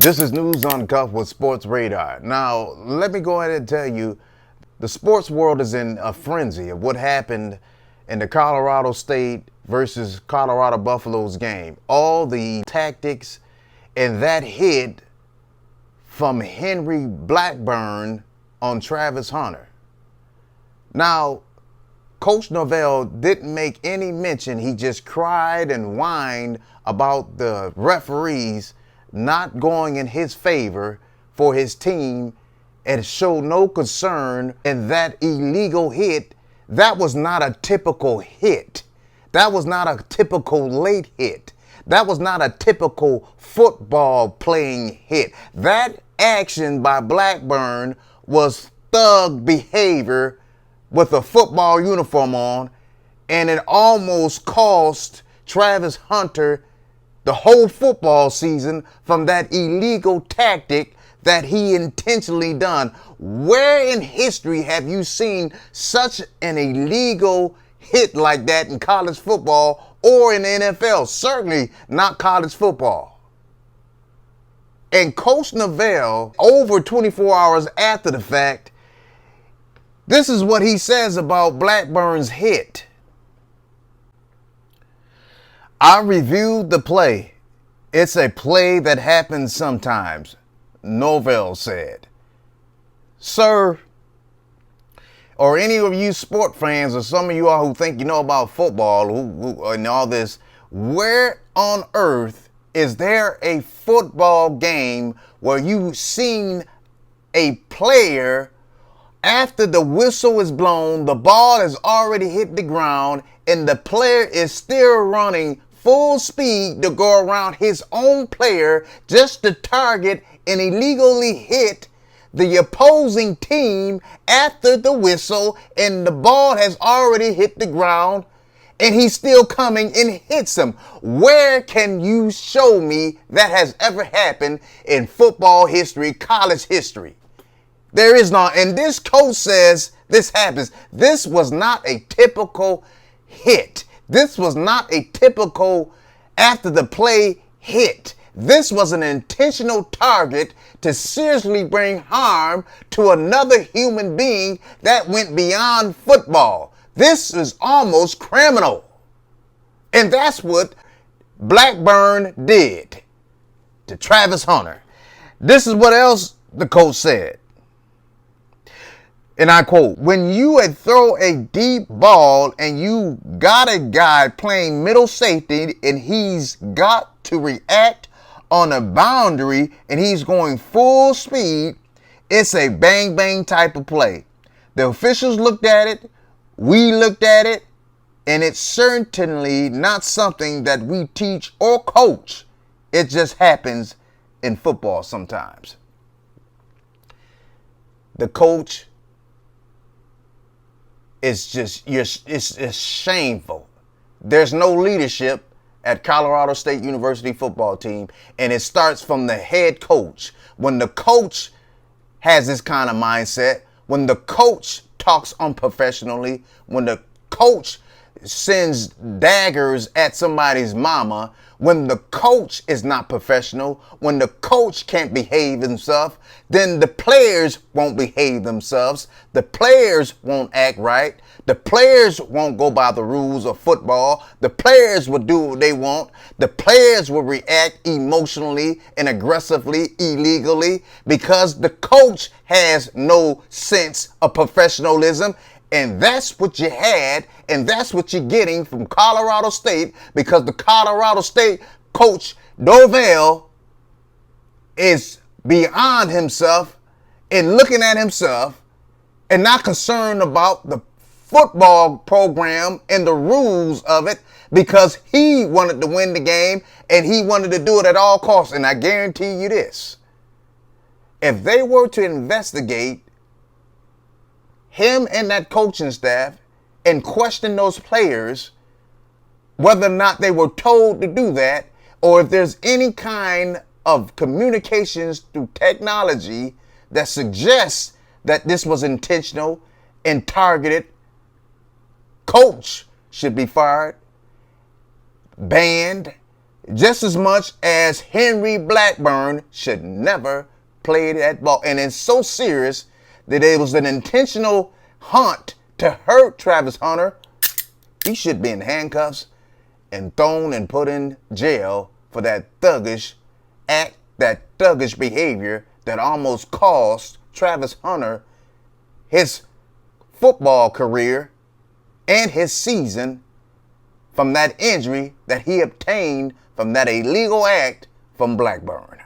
This is News Uncuffed with Sports Radar. Now, let me go ahead and tell you, the sports world is in a frenzy of what happened in the Colorado State versus Colorado Buffaloes game. All the tactics and that hit from Henry Blackburn on Travis Hunter. Now, Coach Norvell didn't make any mention. He just cried and whined about the referees not going in his favor for his team and showed no concern in that illegal hit. That was not a typical hit. That was not a typical late hit. That was not a typical football playing hit. That action by Blackburn was thug behavior with a football uniform on, and it almost cost Travis Hunter the whole football season from that illegal tactic that he intentionally done. Where in history have you seen such an illegal hit like that in college football or in the NFL? Certainly not college football. And Coach Norvell, over 24 hours after the fact, this is what he says about Blackburn's hit. I reviewed the play. It's a play that happens sometimes, Norvell said. Sir, or any of you sport fans, or some of you all who think you know about football who and all this, where on earth is there a football game where you've seen a player, after the whistle is blown, the ball has already hit the ground, and the player is still running full speed to go around his own player just to target and illegally hit the opposing team after the whistle, and the ball has already hit the ground, and he's still coming and hits him? Where can you show me that has ever happened in football history, college history? There is not. And this coach says this happens. This was not a typical hit. This was not a typical after the play hit. This was an intentional target to seriously bring harm to another human being that went beyond football. This is almost criminal. And that's what Blackburn did to Travis Hunter. This is what else the coach said. And I quote, when you throw a deep ball and you got a guy playing middle safety and he's got to react on a boundary and he's going full speed, it's a bang bang type of play. The officials looked at it, we looked at it, and it's certainly not something that we teach or coach. It just happens in football sometimes. The coach, it's shameful. There's no leadership at Colorado State University football team, and it starts from the head coach. When the coach has this kind of mindset, when the coach talks unprofessionally, when the coach sends daggers at somebody's mama, when the coach is not professional, when the coach can't behave himself, then the players won't behave themselves. The players won't act right. The players won't go by the rules of football. The players will do what they want. The players will react emotionally and aggressively, illegally, because the coach has no sense of professionalism. And that's what you had, and that's what you're getting from Colorado State, because the Colorado State coach Norvell is beyond himself and looking at himself and not concerned about the football program and the rules of it, because he wanted to win the game and he wanted to do it at all costs. And I guarantee you this, if they were to investigate him and that coaching staff and question those players, whether or not they were told to do that, or if there's any kind of communications through technology that suggests that this was intentional and targeted, coach should be fired, banned, just as much as Henry Blackburn should never play that ball. And it's so serious that it was an intentional hunt to hurt Travis Hunter. He should be in handcuffs and thrown and put in jail for that thuggish act, that thuggish behavior that almost cost Travis Hunter his football career and his season from that injury that he obtained from that illegal act from Blackburn.